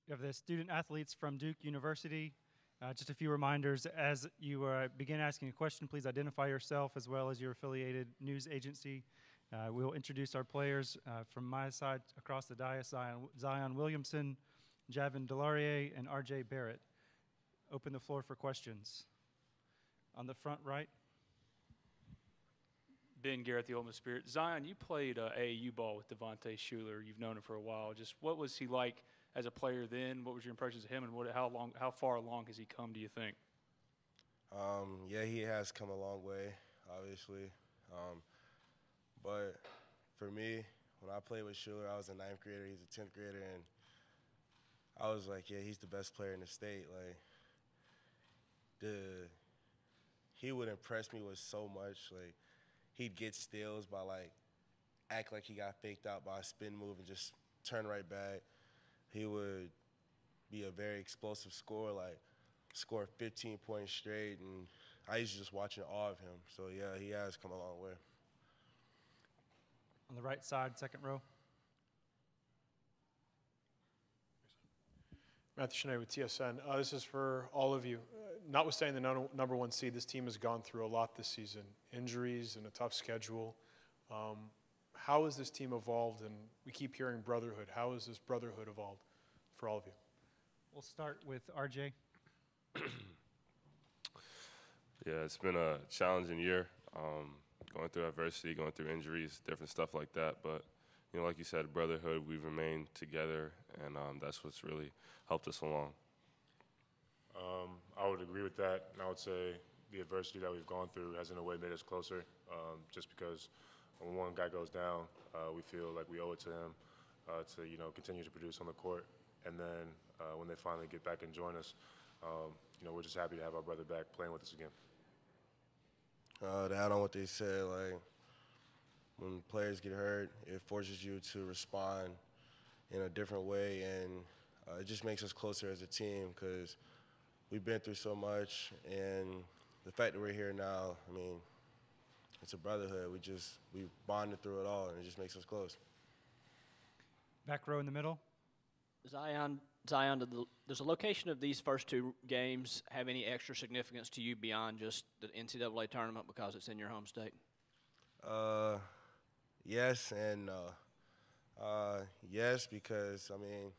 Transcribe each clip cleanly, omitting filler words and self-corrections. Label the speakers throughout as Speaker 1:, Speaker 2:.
Speaker 1: We have the student athletes from Duke University. Just a few reminders. As you begin asking a question, please identify yourself as well as your affiliated news agency. We'll introduce our players from my side across the dais: Zion Williamson, Javin DeLaurier, and RJ Barrett. Open the floor for questions. On the front right.
Speaker 2: Ben Garrett, the Ole Miss Spirit. Zion, you played AAU ball with Devontae Shuler. You've known him for a while. Just what was he like as a player then? What was your impressions of him, and how far along has he come, do you think?
Speaker 3: Yeah, he has come a long way, obviously. But for me, when I played with Shuler, I was a 9th grader. He's a 10th grader, and I was like, yeah, he's the best player in the state. Like, he would impress me with so much. Like, he'd get steals by, like, act like he got faked out by a spin move and just turn right back. He would be a very explosive scorer, like score 15 points straight, and I used to just watch in awe of him. So, yeah, he has come a long way.
Speaker 1: On the right side, second row.
Speaker 4: Matthew Shanae with TSN. This is for all of you. Notwithstanding the number 1 seed, this team has gone through a lot this season. Injuries and a tough schedule. How has this team evolved? And we keep hearing brotherhood. How has this brotherhood evolved for all of you?
Speaker 1: We'll start with RJ.
Speaker 5: Yeah, it's been a challenging year. Going through adversity, going through injuries, different stuff like that. But, you know, like you said, brotherhood, we've remained together, and that's what's really helped us along.
Speaker 6: I would agree with that, and I would say the adversity that we've gone through has in a way made us closer, just because when one guy goes down, we feel like we owe it to him to, you know, continue to produce on the court. And then when they finally get back and join us, you know, we're just happy to have our brother back playing with us again.
Speaker 3: To add on what they said, like, when players get hurt, it forces you to respond in a different way, and it just makes us closer as a team because we've been through so much, and the fact that we're here now, I mean, it's a brotherhood. We bonded through it all, and it just makes us close.
Speaker 1: Back row in the middle.
Speaker 7: Zion, does the location of these first 2 games have any extra significance to you beyond just the NCAA tournament because it's in your home state?
Speaker 3: Yes and no. Yes, because, I mean,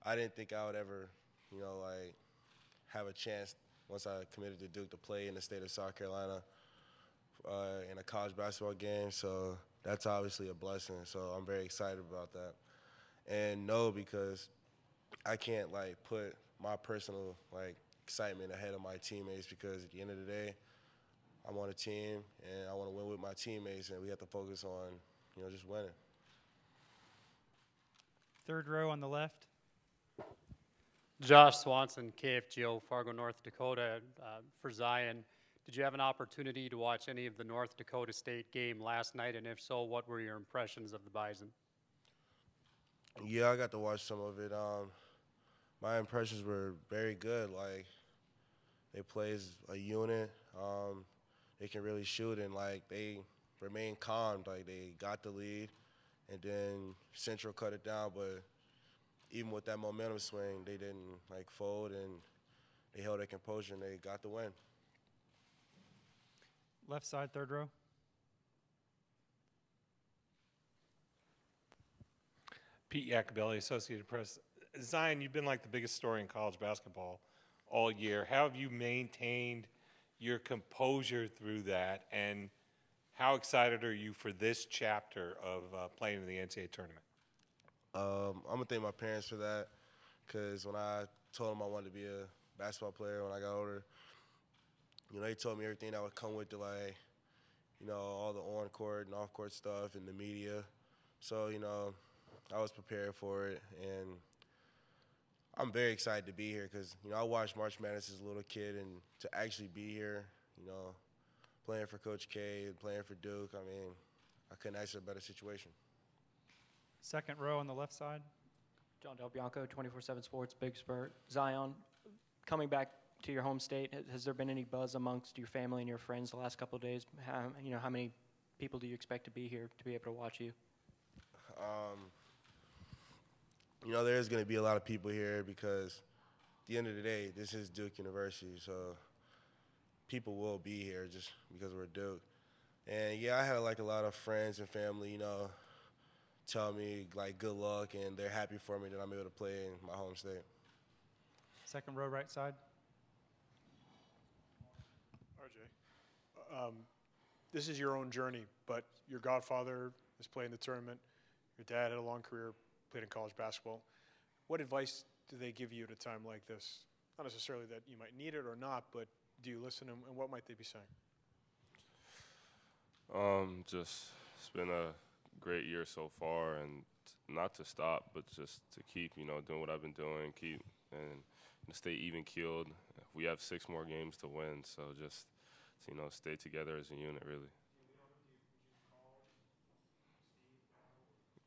Speaker 3: I didn't think I would ever, you know, like, have a chance once I committed to Duke to play in the state of South Carolina in a college basketball game. So that's obviously a blessing. So I'm very excited about that. And no, because I can't, like, put my personal, like, excitement ahead of my teammates because at the end of the day, I'm on a team and I want to win with my teammates, and we have to focus on, you know, just winning.
Speaker 1: Third row on the left.
Speaker 8: Josh Swanson, KFGO, Fargo, North Dakota. For Zion, did you have an opportunity to watch any of the North Dakota State game last night? And if so, what were your impressions of the Bison?
Speaker 3: Yeah, I got to watch some of it. My impressions were very good. Like, they play as a unit. They can really shoot, and, like, they remain calm. Like, they got the lead, and then Central cut it down. But even with that momentum swing, they didn't, like, fold, and they held their composure, and they got the win.
Speaker 1: Left side, third row.
Speaker 9: Pete Iacobelli, Associated Press. Zion, you've been like the biggest story in college basketball all year. How have you maintained your composure through that, and how excited are you for this chapter of playing in the NCAA tournament?
Speaker 3: I'm going to thank my parents for that because when I told them I wanted to be a basketball player when I got older, you know, they told me everything that would come with it, like, you know, all the on-court and off-court stuff and the media. So, you know, I was prepared for it, and I'm very excited to be here because, you know, I watched March Madness as a little kid, and to actually be here, you know, playing for Coach K and playing for Duke, I mean, I couldn't ask for a better situation.
Speaker 1: Second row on the left side.
Speaker 10: John Del Bianco, 24/7 Sports, Big Spurt. Zion, coming back to your home state, has there been any buzz amongst your family and your friends the last couple of days? How many people do you expect to be here to be able to watch you?
Speaker 3: you know, there's going to be a lot of people here because at the end of the day, this is Duke University, so people will be here just because we're Duke. And, yeah, I had, like, a lot of friends and family, you know, tell me, like, good luck, and they're happy for me that I'm able to play in my home state.
Speaker 1: Second row, right side.
Speaker 4: RJ, this is your own journey, but your godfather is playing the tournament. Your dad had a long career, played in college basketball. What advice do they give you at a time like this? Not necessarily that you might need it or not, but do you listen, and what might they be saying?
Speaker 5: Just it's been a great year so far, and not to stop, but just to keep, you know, doing what I've been doing, keep and stay even keeled. We have 6 more games to win, so just to, you know, stay together as a unit, really.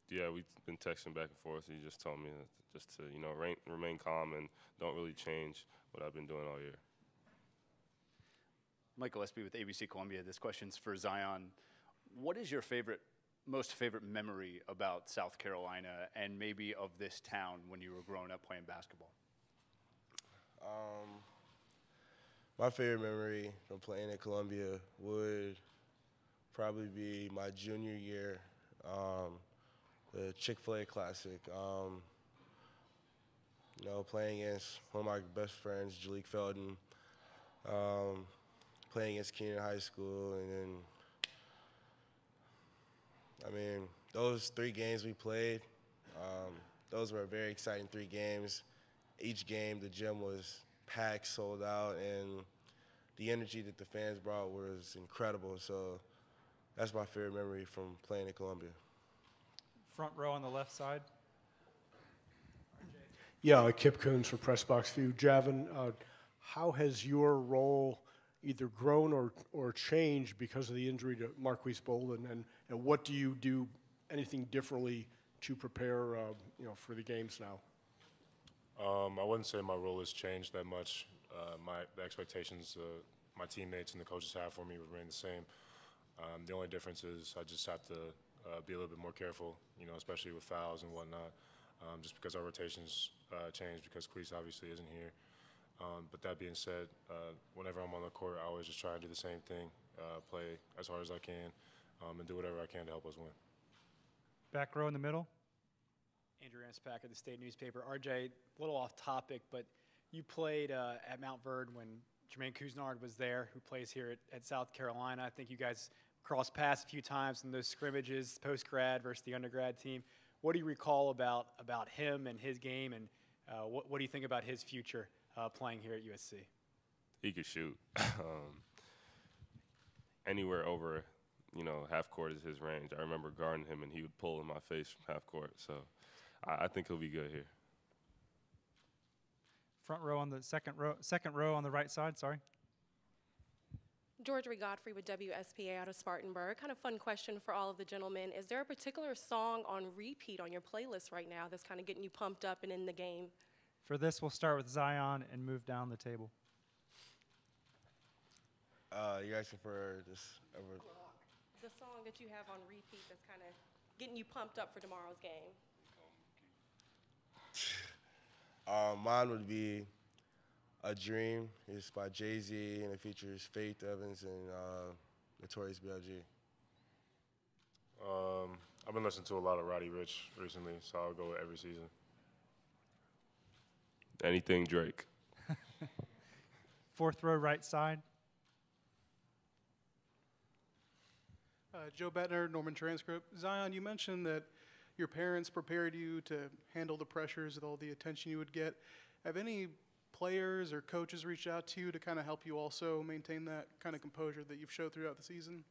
Speaker 5: Yeah, we've been texting back and forth. He just told me that just to, you know, remain calm and don't really change what I've been doing all year.
Speaker 11: Michael Espy with ABC Columbia. This question's for Zion. What is your most favorite memory about South Carolina and maybe of this town when you were growing up playing basketball?
Speaker 3: My favorite memory from playing at Columbia would probably be my junior year, the Chick-fil-A Classic. You know, playing against one of my best friends, Jalik Felton, playing against Keenan High School, and then, I mean, those 3 games we played, those were very exciting 3 games. Each game, the gym was packed, sold out, and the energy that the fans brought was incredible. So that's my favorite memory from playing at Columbia.
Speaker 1: Front row on the left side.
Speaker 12: Yeah, Kip Coons for Press Box View. Javin, how has your role either grown or changed because of the injury to Marquise Bolden, and what do you do anything differently to prepare you know, for the games now?
Speaker 6: I wouldn't say my role has changed that much. The expectations my teammates and the coaches have for me remain the same. The only difference is I just have to be a little bit more careful, you know, especially with fouls and whatnot, just because our rotations change because Cleese obviously isn't here. But that being said, whenever I'm on the court, I always just try to do the same thing, play as hard as I can, and do whatever I can to help us win.
Speaker 1: Back row in the middle.
Speaker 13: Andrew Anspack of the State Newspaper. RJ, a little off topic, but you played at Mount Verde when Jermaine Couisnard was there, who plays here at South Carolina. I think you guys crossed paths a few times in those scrimmages, post-grad versus the undergrad team. What do you recall about him and his game, and what do you think about his future playing here at USC?
Speaker 5: He could shoot. Anywhere over, you know, half court is his range. I remember guarding him, and he would pull in my face from half court. So I think he'll be good here.
Speaker 1: Front row on the second row on the right side, sorry.
Speaker 14: George Godfrey with WSPA out of Spartanburg. Kind of fun question for all of the gentlemen. Is there a particular song on repeat on your playlist right now that's kind of getting you pumped up and in the game?
Speaker 1: For this, we'll start with Zion and move down the table.
Speaker 3: You're asking for this?
Speaker 14: The song that you have on repeat that's kind of getting you pumped up for tomorrow's game.
Speaker 3: Mine would be A Dream. It's by Jay-Z, and it features Faith Evans and Notorious B.I.G.
Speaker 6: I've been listening to a lot of Roddy Ricch recently, so I'll go with Every Season.
Speaker 5: Anything Drake.
Speaker 1: Fourth row right side.
Speaker 15: Joe Bettner, Norman Transcript. Zion, you mentioned that your parents prepared you to handle the pressures and all the attention you would get. Have any players or coaches reached out to you to kind of help you also maintain that kind of composure that you've showed throughout the season?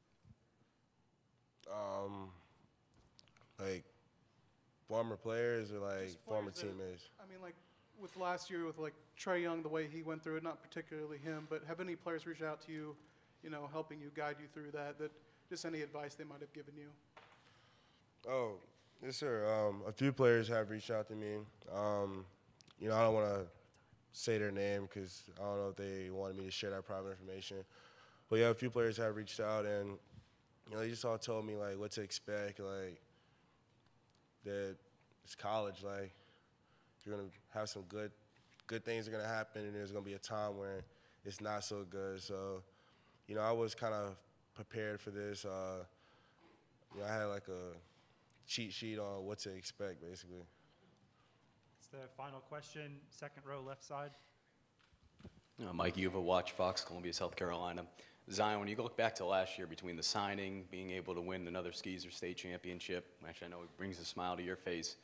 Speaker 3: Like former players or like former teammates?
Speaker 15: I mean, like with last year with like Trae Young, the way he went through it, not particularly him, but have any players reached out to you, you know, helping you, guide you through that, just any advice they might have given you?
Speaker 3: Oh, yes, sir. A few players have reached out to me. You know, I don't want to say their name because I don't know if they wanted me to share that private information. But, yeah, a few players have reached out, and, you know, they just all told me, like, what to expect, like, that it's college. Like, you're gonna have some good things are gonna happen, and there's gonna be a time where it's not so good. So, you know, I was kind of prepared for this. You know, I had like a cheat sheet on what to expect, basically.
Speaker 1: It's the final question, second row, left side.
Speaker 16: Mike Uva, watch Fox, Columbia, South Carolina. Zion, when you look back to last year between the signing, being able to win another Skeezer State championship, which I know it brings a smile to your face,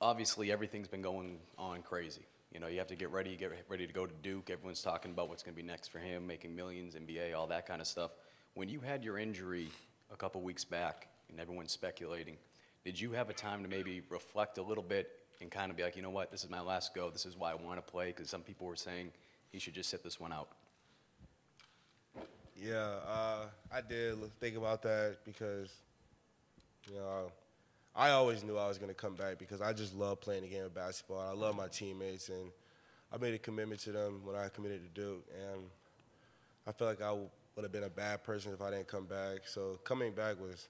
Speaker 16: obviously everything's been going on crazy. You know, you have to get ready to go to Duke. Everyone's talking about what's going to be next for him, making millions, NBA, all that kind of stuff. When you had your injury a couple weeks back and everyone's speculating, did you have a time to maybe reflect a little bit and kind of be like, you know what, this is my last go, this is why I want to play? Because some people were saying he should just sit this one out.
Speaker 3: Yeah, I did think about that because, you know, I always knew I was going to come back because I just love playing the game of basketball. I love my teammates, and I made a commitment to them when I committed to Duke. And I feel like I would have been a bad person if I didn't come back. So coming back was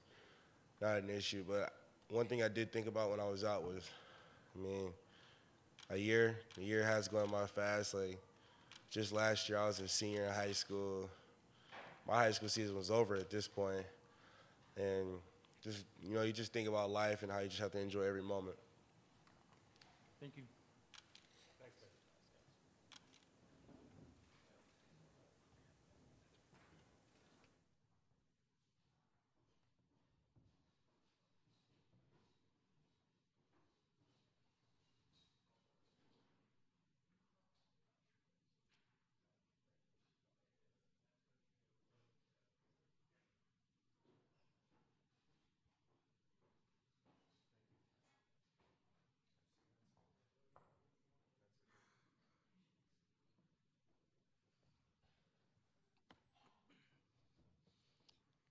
Speaker 3: not an issue. But one thing I did think about when I was out was, I mean, the year has gone by fast. Like, just last year I was a senior in high school. My high school season was over at this point. And just, you know, you just think about life and how you just have to enjoy every moment.
Speaker 1: Thank you.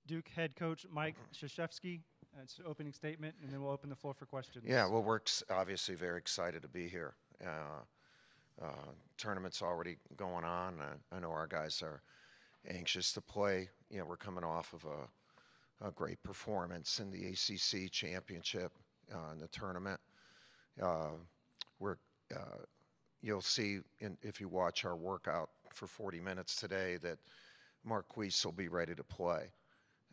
Speaker 1: Duke head coach Mike Krzyzewski. It's an opening statement, and then we'll open the floor for questions.
Speaker 17: Yeah, well, we're obviously very excited to be here. Tournament's already going on. I know our guys are anxious to play. You know, we're coming off of a great performance in the ACC championship in the tournament. You'll see if you watch our workout for 40 minutes today that Marquise will be ready to play.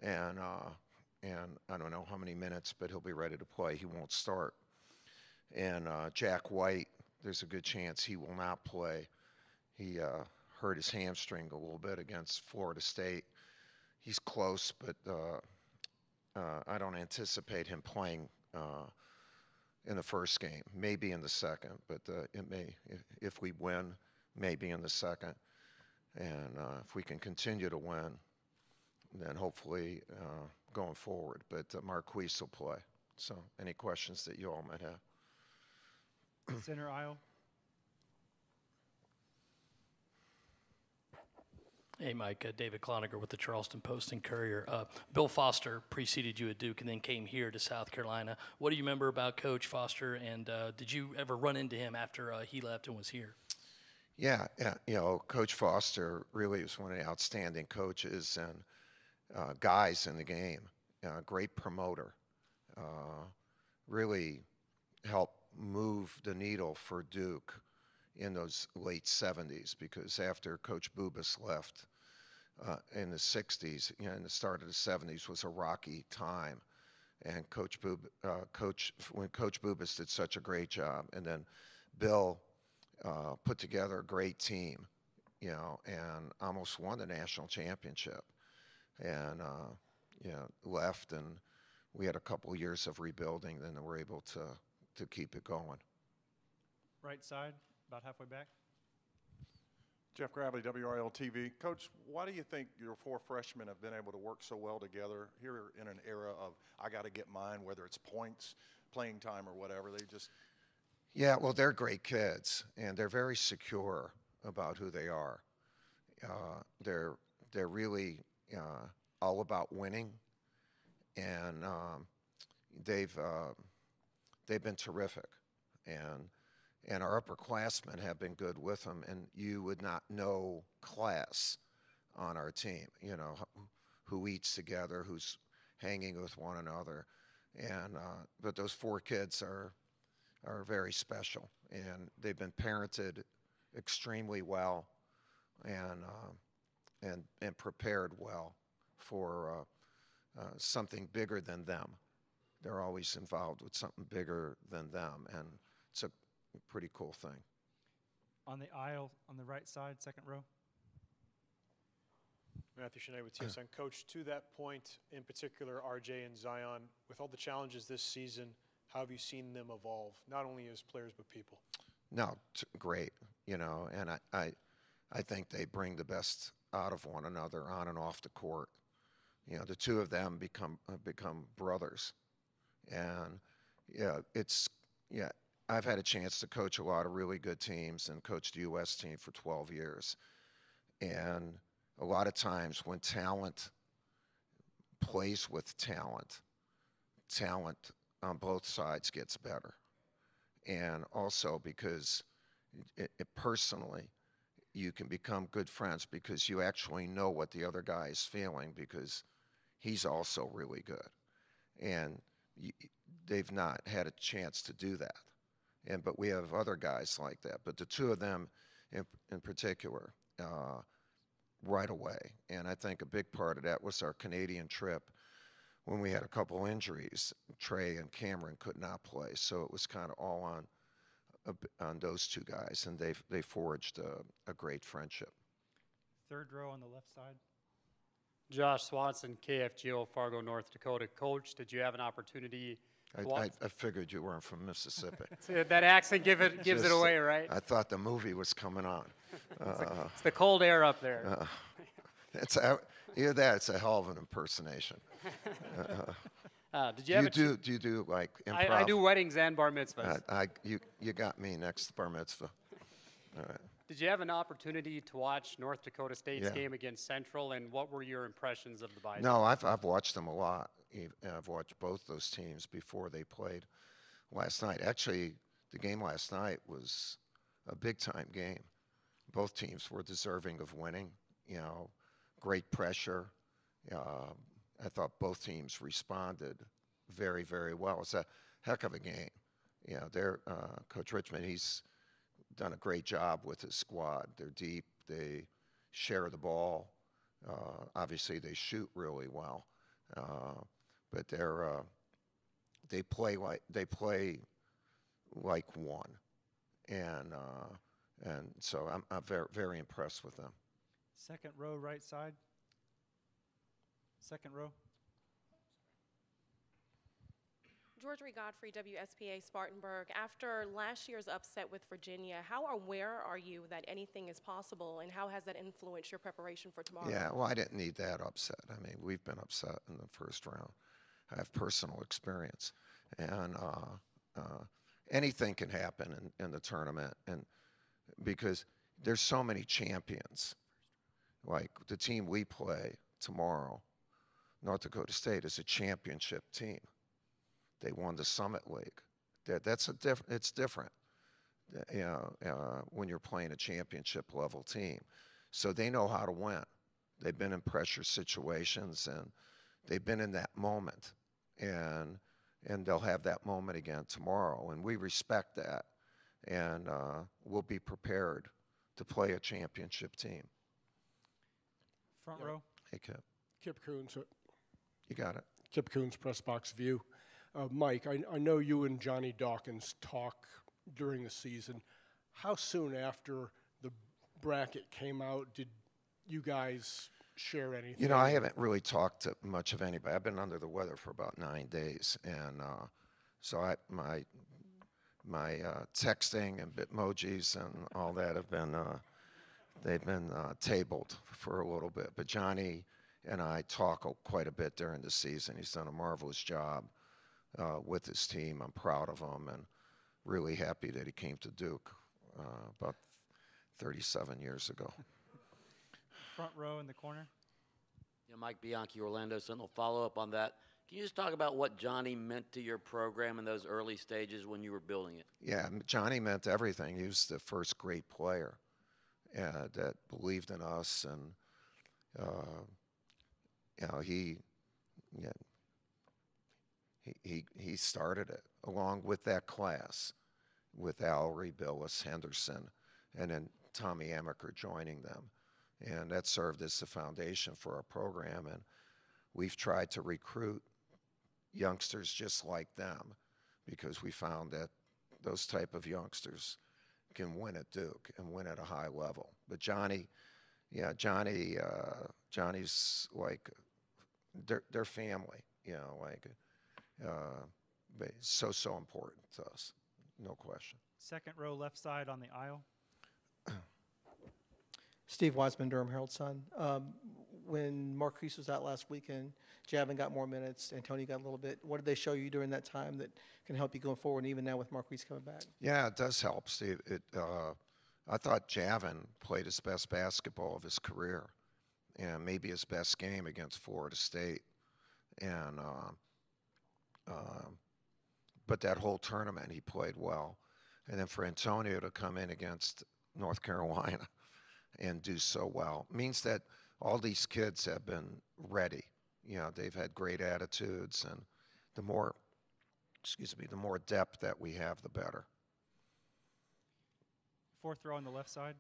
Speaker 17: And I don't know how many minutes, but he'll be ready to play. He won't start. And Jack White, there's a good chance he will not play. He hurt his hamstring a little bit against Florida State. He's close, but I don't anticipate him playing in the first game. Maybe in the second, but it may, if we win, maybe in the second. And if we can continue to win, then hopefully going forward. But Marquise will play. So any questions that you all might have?
Speaker 1: Center aisle.
Speaker 18: Hey, Mike. David Cloninger with the Charleston Post and Courier. Bill Foster preceded you at Duke and then came here to South Carolina. What do you remember about Coach Foster, and did you ever run into him after he left and was here?
Speaker 17: Yeah, you know, Coach Foster really was one of the outstanding coaches and guys in the game. Great promoter. Really helped move the needle for Duke in those late 70s, because after Coach Bubas left in the 60s, you know, in the start of the 70s was a rocky time. And when Coach Bubas did such a great job, and then Bill put together a great team, you know, and almost won the national championship. And you know, left, and we had a couple of years of rebuilding, then we're able to keep it going.
Speaker 1: Right side, about halfway back.
Speaker 19: Jeff Gravely, WRL-TV. Coach, why do you think your four freshmen have been able to work so well together here in an era of I got to get mine, whether it's points, playing time, or whatever? They just...
Speaker 17: Yeah, well, they're great kids, and they're very secure about who they are. They're really all about winning, and they've been terrific, and our upperclassmen have been good with them, and you would not know class on our team, you know, who eats together, who's hanging with one another, and but those four kids are are very special, and they've been parented extremely well and prepared well for something bigger than them. They're always involved with something bigger than them, and it's a pretty cool thing.
Speaker 1: On the aisle, on the right side, second row.
Speaker 4: Matthew Cheney with TSN. Coach, to that point in particular, RJ and Zion, with all the challenges this season, how have you seen them evolve, not only as players but people?
Speaker 17: No, great, and I think they bring the best out of one another on and off the court. The two of them become brothers, and I've had a chance to coach a lot of really good teams and coach the U.S. team for 12 years, and a lot of times when talent plays with talent on both sides gets better. And also because personally, you can become good friends because you actually know what the other guy is feeling because he's also really good. And they've not had a chance to do that. But we have other guys like that. But the two of them in particular, right away. And I think a big part of that was our Canadian trip when we had a couple injuries. Trey and Cameron could not play, so it was kind of all on those two guys, and they forged a great friendship.
Speaker 1: Third row on the left side.
Speaker 8: Josh Swanson, KFGO, Fargo, North Dakota. Coach, did you have an opportunity?
Speaker 17: I figured you weren't from Mississippi.
Speaker 8: That accent gives it away, right?
Speaker 17: I thought the movie was coming on.
Speaker 8: It's the cold air up there.
Speaker 17: Hear that? It's a hell of an impersonation.
Speaker 8: Did you have
Speaker 17: do you do like improv?
Speaker 8: I do weddings and bar mitzvahs.
Speaker 17: You got me next bar mitzvah. All right.
Speaker 8: Did you have an opportunity to watch North Dakota State's game against Central, and what were your impressions of the Bison?
Speaker 17: No, I've watched them a lot. I've watched both those teams before they played last night. Actually, the game last night was a big-time game. Both teams were deserving of winning. Great pressure. I thought both teams responded very, very well. It's a heck of a game. Coach Richmond, he's done a great job with his squad. They're deep. They share the ball. Obviously, they shoot really well. But they play like one, and so I'm very, very impressed with them.
Speaker 1: Second row, right side. Second row.
Speaker 14: George Godfrey, WSPA Spartanburg. After last year's upset with Virginia, how aware are you that anything is possible, and how has that influenced your preparation for tomorrow?
Speaker 17: Yeah, well, I didn't need that upset. I mean, we've been upset in the first round. I have personal experience, and anything can happen in the tournament, and because there's so many champions. Like the team we play tomorrow, North Dakota State, is a championship team. They won the Summit League. It's different, when you're playing a championship level team. So they know how to win. They've been in pressure situations, and they've been in that moment, and they'll have that moment again tomorrow. And we respect that, and we'll be prepared to play a championship team.
Speaker 1: Front row.
Speaker 17: Hey, Kip.
Speaker 12: Kip Coons.
Speaker 17: You got it.
Speaker 12: Kip Coons, Press Box View. Mike, I know you and Johnny Dawkins talk during the season. How soon after the bracket came out did you guys share anything?
Speaker 17: I haven't really talked to much of anybody. I've been under the weather for about 9 days, and so my texting and Bitmojis and all that have been they've been tabled for a little bit. But Johnny and I talk quite a bit during the season. He's done a marvelous job with his team. I'm proud of him and really happy that he came to Duke about 37 years ago.
Speaker 1: Front row in the corner.
Speaker 20: Yeah, Mike Bianchi, Orlando Sentinel. Follow up on that. Can you just talk about what Johnny meant to your program in those early stages when you were building it?
Speaker 17: Yeah, Johnny meant everything. He was the first great player that believed in us, and he started it along with that class. with Allery, Billis, Henderson, and then Tommy Amaker joining them. And that served as the foundation for our program. And we've tried to recruit youngsters just like them because we found that those type of youngsters can win at Duke and win at a high level. But Johnny's like, they're family, you know, like, but it's so important to us, no question.
Speaker 1: Second row left side on the aisle.
Speaker 21: Steve Wiseman, Durham Herald-Sun. When Marquise was out last weekend, Javin got more minutes, and Tony got a little bit. What did they show you during that time that can help you going forward, and even now with Marquise coming back?
Speaker 17: Yeah, it does help, Steve. I thought Javin played his best basketball of his career, and maybe his best game against Florida State. And but that whole tournament, he played well. And then for Antonio to come in against North Carolina and do so well means that all these kids have been ready. You know, they've had great attitudes, and the more depth that we have, the better.
Speaker 1: Fourth row on the left side.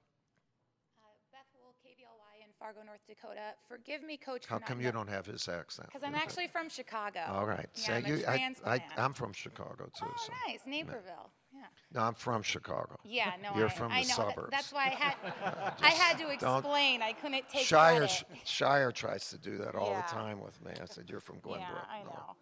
Speaker 22: Beth Wool, KBLY in Fargo, North Dakota. Forgive me, Coach.
Speaker 17: How come you don't have his accent?
Speaker 22: Because I'm actually from Chicago.
Speaker 17: All right.
Speaker 22: Yeah, I'm a transplant.
Speaker 17: I'm from Chicago, too.
Speaker 22: Oh,
Speaker 17: so.
Speaker 22: nice. Naperville. Yeah.
Speaker 17: No, I'm from Chicago.
Speaker 22: Yeah, no,
Speaker 17: You're from the
Speaker 22: I know.
Speaker 17: suburbs.
Speaker 22: That's why I had to explain. I couldn't take credit.
Speaker 17: Shire tries to do that all
Speaker 22: Yeah.
Speaker 17: the time with me. I said, you're from Glenbrook.
Speaker 22: Yeah, I
Speaker 17: No.
Speaker 22: know.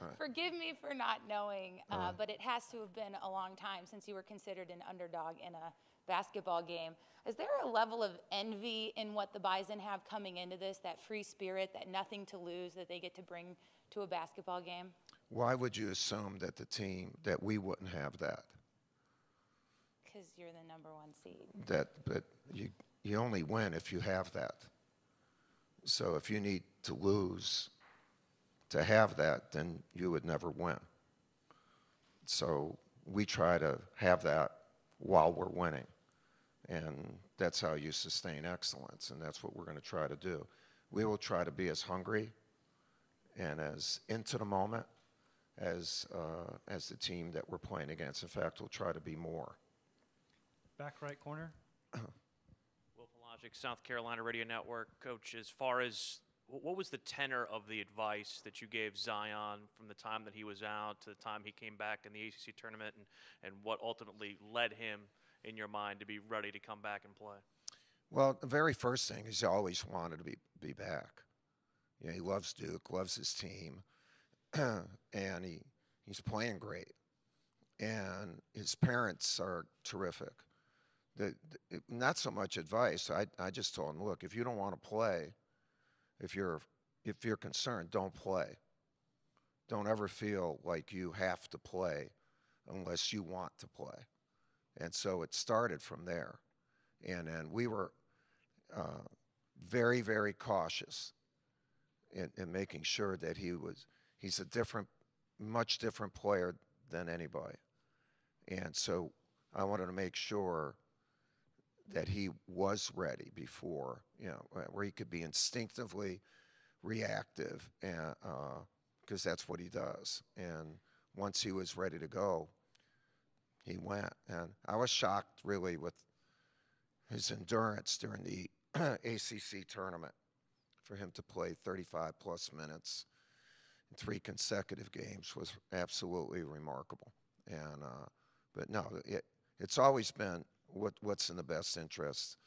Speaker 17: Right.
Speaker 22: Forgive me for not knowing, but it has to have been a long time since you were considered an underdog in a basketball game. Is there a level of envy in what the Bison have coming into this, that free spirit, that nothing to lose that they get to bring to a basketball game?
Speaker 17: Why would you assume that that we wouldn't have that?
Speaker 22: Because you're the #1 seed.
Speaker 17: But you only win if you have that. So if you need to lose to have that, then you would never win. So we try to have that while we're winning. And that's how you sustain excellence, and that's what we're going to try to do. We will try to be as hungry and as into the moment as the team that we're playing against. In fact, we'll try to be more.
Speaker 1: Back right corner.
Speaker 23: Will Logic, South Carolina Radio Network. Coach, as far as what was the tenor of the advice that you gave Zion from the time that he was out to the time he came back in the ACC tournament, and what ultimately led him, in your mind, to be ready to come back and play?
Speaker 17: Well, the very first thing is he always wanted to be back. You know, he loves Duke, loves his team, and he's playing great. And his parents are terrific. Not so much advice. I just told him, look, if you don't want to play, if you're concerned, don't play. Don't ever feel like you have to play unless you want to play. And so it started from there. And then we were very, very cautious in making sure that he's a much different player than anybody. And so I wanted to make sure that he was ready before, you know, where he could be instinctively reactive, and because that's what he does. And once he was ready to go, he went. And I was shocked, really, with his endurance during the ACC tournament. For him to play 35-plus minutes in 3 consecutive games was absolutely remarkable. And but no, it's always been what's in the best interest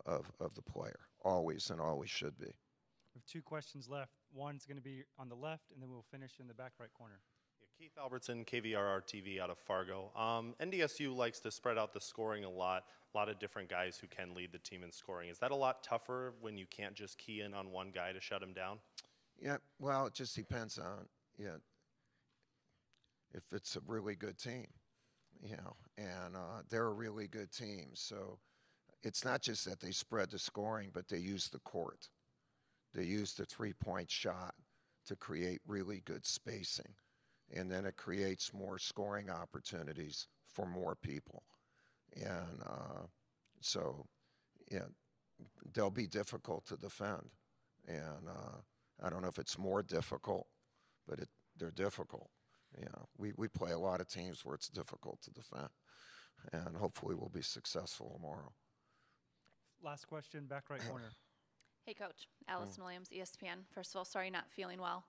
Speaker 17: of the player, always, and always should be.
Speaker 1: We have 2 questions left. One's going to be on the left, and then we'll finish in the back right corner.
Speaker 24: Keith Albertson, KVRR-TV out of Fargo. NDSU likes to spread out the scoring a lot of different guys who can lead the team in scoring. Is that a lot tougher when you can't just key in on one guy to shut him down?
Speaker 17: Yeah, well, it just depends on, if it's a really good team, and they're a really good team. So it's not just that they spread the scoring, but they use the court. They use the 3-point shot to create really good spacing. And then it creates more scoring opportunities for more people. And so, they'll be difficult to defend. And I don't know if it's more difficult, but they're difficult. You know, we play a lot of teams where it's difficult to defend, and hopefully we'll be successful tomorrow.
Speaker 1: Last question, back right corner.
Speaker 2: Hey, Coach. Allison Williams, ESPN. First of all, sorry you're not feeling well.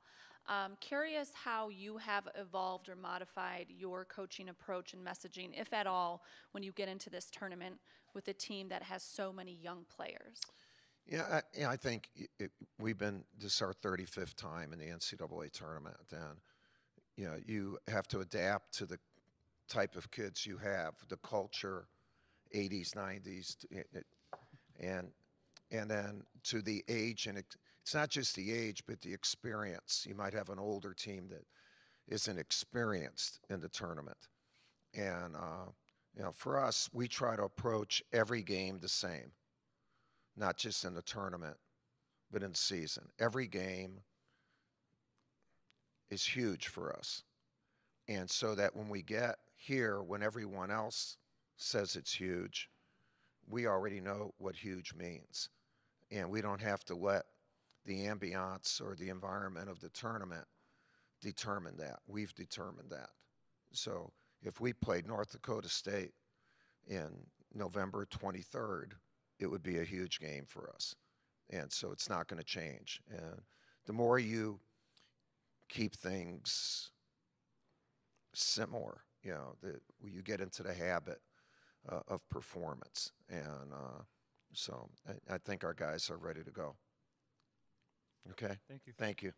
Speaker 2: Curious how you have evolved or modified your coaching approach and messaging, if at all, when you get into this tournament with a team that has so many young players.
Speaker 17: Yeah, I think this is our 35th time in the NCAA tournament, and you know, you have to adapt to the type of kids you have, the culture, 80s, 90s, and then to the age, and it's not just the age, but the experience. You might have an older team that isn't experienced in the tournament, and you know, for us, we try to approach every game the same, not just in the tournament, but in the season. Every game is huge for us. And so that when we get here, when everyone else says it's huge, we already know what huge means. And we don't have to let the ambiance or the environment of the tournament determine that. We've determined that. So if we played North Dakota State in November 23rd, it would be a huge game for us. And so it's not going to change. And the more you keep things similar, you know, you get into the habit of performance. And so I think our guys are ready to go. Okay?
Speaker 1: Thank you.
Speaker 17: Thank you.